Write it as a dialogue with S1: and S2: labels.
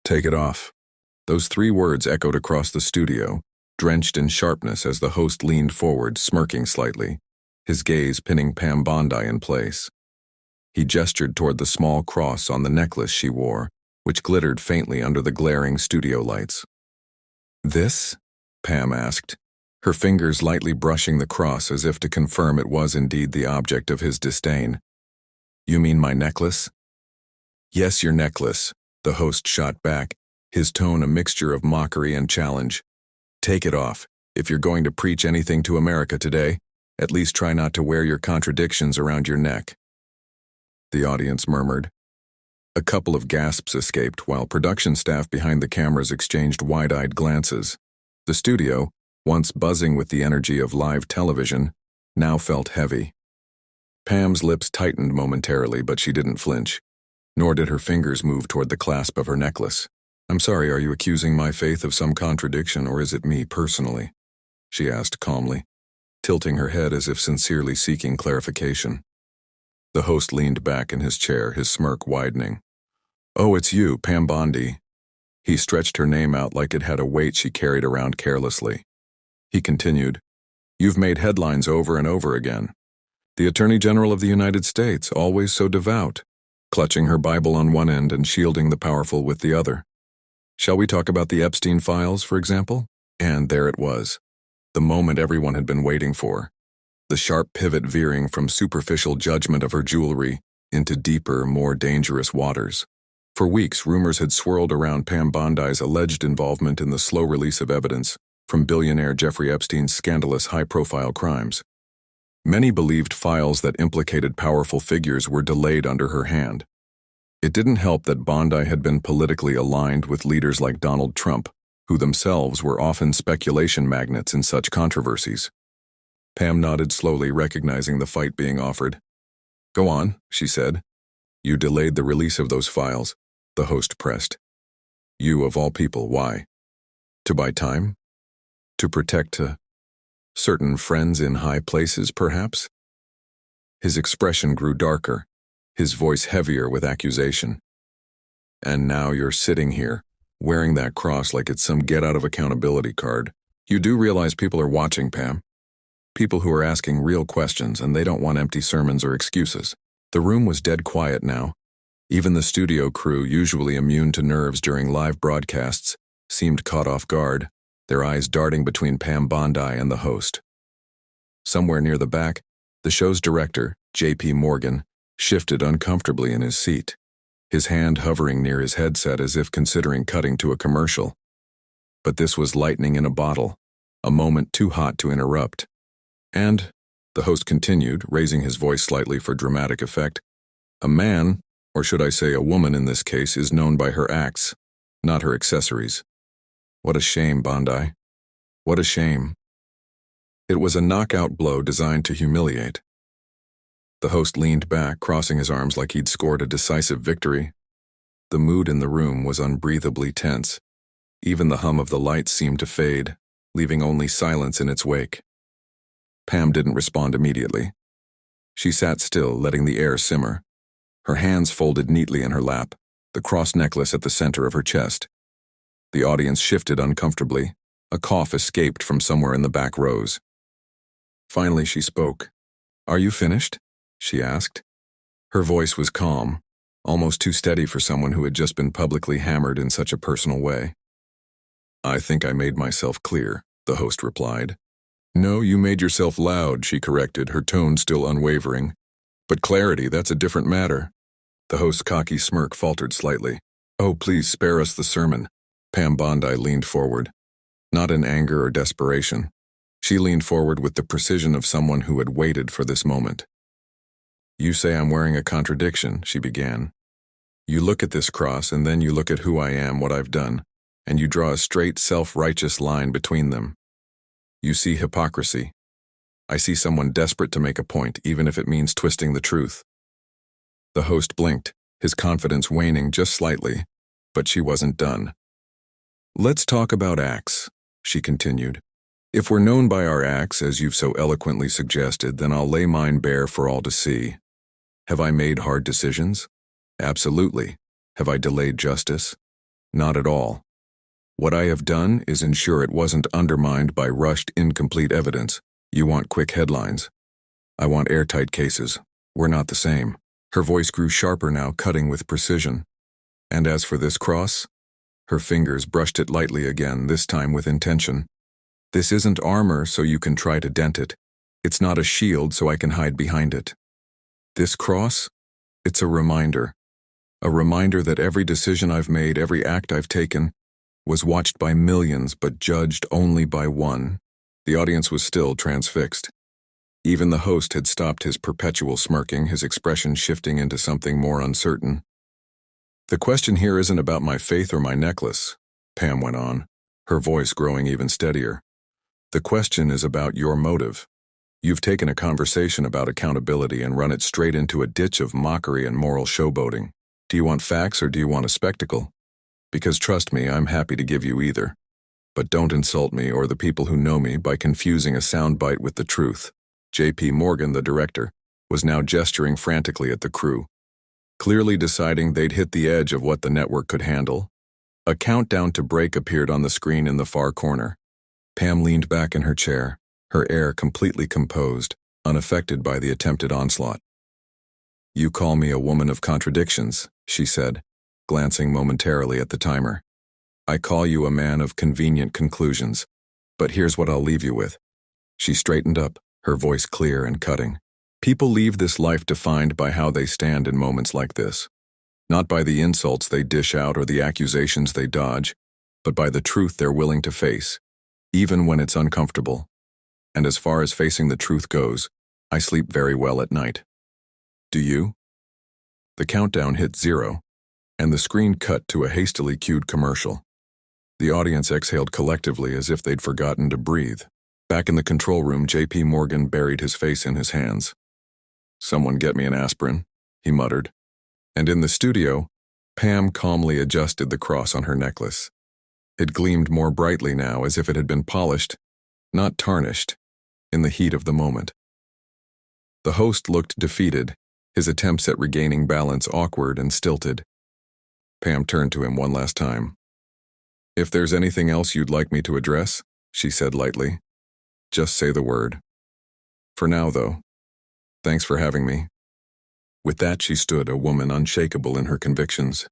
S1: Take it off. Those 3 words echoed across the studio, drenched in sharpness as the host leaned forward, smirking slightly, his gaze pinning Pam Bondi in place. He gestured toward the small cross on the necklace she wore, which glittered faintly under the glaring studio lights. "This?" Pam asked, her fingers lightly brushing the cross as if to confirm it was indeed the object of his disdain. "You mean my necklace?" "Yes, your necklace," the host shot back, his tone a mixture of mockery and challenge. "Take it off. If you're going to preach anything to America today, at least try not to wear your contradictions around your neck." The audience murmured. A couple of gasps escaped while production staff behind the cameras exchanged wide-eyed glances. The studio, once buzzing with the energy of live television, now felt heavy. Pam's lips tightened momentarily, but she didn't flinch, nor did her fingers move toward the clasp of her necklace. "I'm sorry, are you accusing my faith of some contradiction, or is it me personally?" she asked calmly, tilting her head as if sincerely seeking clarification. The host leaned back in his chair, his smirk widening. "Oh, it's you, Pam Bondi." He stretched her name out like it had a weight she carried around carelessly. He continued, "You've made headlines over and over again. The Attorney General of the United States, always so devout, clutching her Bible on one end and shielding the powerful with the other. Shall we talk about the Epstein files, for example?" And there it was, the moment everyone had been waiting for. The sharp pivot veering from superficial judgment of her jewelry into deeper, more dangerous waters. For weeks, rumors had swirled around Pam Bondi's alleged involvement in the slow release of evidence from billionaire Jeffrey Epstein's scandalous high-profile crimes. Many believed files that implicated powerful figures were delayed under her hand. It didn't help that Bondi had been politically aligned with leaders like Donald Trump, who themselves were often speculation magnates in such controversies. Pam nodded slowly, recognizing the fight being offered. "Go on," she said. "You delayed the release of those files," the host pressed. "You, of all people, why? To buy time? To protect certain friends in high places, perhaps?" His expression grew darker, his voice heavier with accusation. "And now you're sitting here, wearing that cross like it's some get-out-of-accountability card. You do realize people are watching, Pam? People who are asking real questions, and they don't want empty sermons or excuses." The room was dead quiet now. Even the studio crew, usually immune to nerves during live broadcasts, seemed caught off guard, their eyes darting between Pam Bondi and the host. Somewhere near the back, the show's director, J.P. Morgan, shifted uncomfortably in his seat, his hand hovering near his headset as if considering cutting to a commercial. But this was lightning in a bottle, a moment too hot to interrupt. "And," the host continued, raising his voice slightly for dramatic effect, "a man, or should I say a woman in this case, is known by her acts, not her accessories. What a shame, Bondi. What a shame." It was a knockout blow designed to humiliate. The host leaned back, crossing his arms like he'd scored a decisive victory. The mood in the room was unbreathably tense. Even the hum of the lights seemed to fade, leaving only silence in its wake. Pam didn't respond immediately. She sat still, letting the air simmer, her hands folded neatly in her lap, the cross necklace at the center of her chest. The audience shifted uncomfortably. A cough escaped from somewhere in the back rows. Finally, she spoke. "Are you finished?" she asked. Her voice was calm, almost too steady for someone who had just been publicly hammered in such a personal way. "I think I made myself clear," the host replied. "No, you made yourself loud," she corrected, her tone still unwavering. "But clarity, that's a different matter." The host's cocky smirk faltered slightly. "Oh, please spare us the sermon." Pam Bondi leaned forward, not in anger or desperation. She leaned forward with the precision of someone who had waited for this moment. "You say I'm wearing a contradiction," she began. "You look at this cross, and then you look at who I am, what I've done, and you draw a straight, self-righteous line between them. You see hypocrisy. I see someone desperate to make a point, even if it means twisting the truth." The host blinked, his confidence waning just slightly, but she wasn't done. "Let's talk about acts," she continued. "If we're known by our acts, as you've so eloquently suggested, then I'll lay mine bare for all to see. Have I made hard decisions? Absolutely. Have I delayed justice? Not at all. What I have done is ensure it wasn't undermined by rushed, incomplete evidence. You want quick headlines. I want airtight cases. We're not the same. Her voice grew sharper now, cutting with precision. And as for this cross? Her fingers brushed it lightly again, this time with intention. This isn't armor so you can try to dent it. It's not a shield so I can hide behind it. This cross? It's a reminder. A reminder that every decision I've made, every act I've taken, was watched by millions but judged only by one. The audience was still transfixed. Even the host had stopped his perpetual smirking, his expression shifting into something more uncertain. The question here isn't about my faith or my necklace, Pam went on, her voice growing even steadier. The question is about your motive. You've taken a conversation about accountability and run it straight into a ditch of mockery and moral showboating. Do you want facts or do you want a spectacle? Because trust me, I'm happy to give you either. But don't insult me or the people who know me by confusing a soundbite with the truth. J.P. Morgan, the director, was now gesturing frantically at the crew, clearly deciding they'd hit the edge of what the network could handle. A countdown to break appeared on the screen in the far corner. Pam leaned back in her chair, her air completely composed, unaffected by the attempted onslaught. You call me a woman of contradictions, she said, glancing momentarily at the timer. I call you a man of convenient conclusions, but here's what I'll leave you with. She straightened up, her voice clear and cutting. People leave this life defined by how they stand in moments like this. Not by the insults they dish out or the accusations they dodge, but by the truth they're willing to face, even when it's uncomfortable. And as far as facing the truth goes, I sleep very well at night. Do you? The countdown hit 0, and the screen cut to a hastily cued commercial. The audience exhaled collectively as if they'd forgotten to breathe. Back in the control room, J.P. Morgan buried his face in his hands. Someone get me an aspirin, he muttered. And in the studio, Pam calmly adjusted the cross on her necklace. It gleamed more brightly now, as if it had been polished, not tarnished, in the heat of the moment. The host looked defeated, his attempts at regaining balance awkward and stilted. Pam turned to him one last time. If there's anything else you'd like me to address, she said lightly, just say the word. For now, though, thanks for having me. With that, she stood, a woman unshakable in her convictions.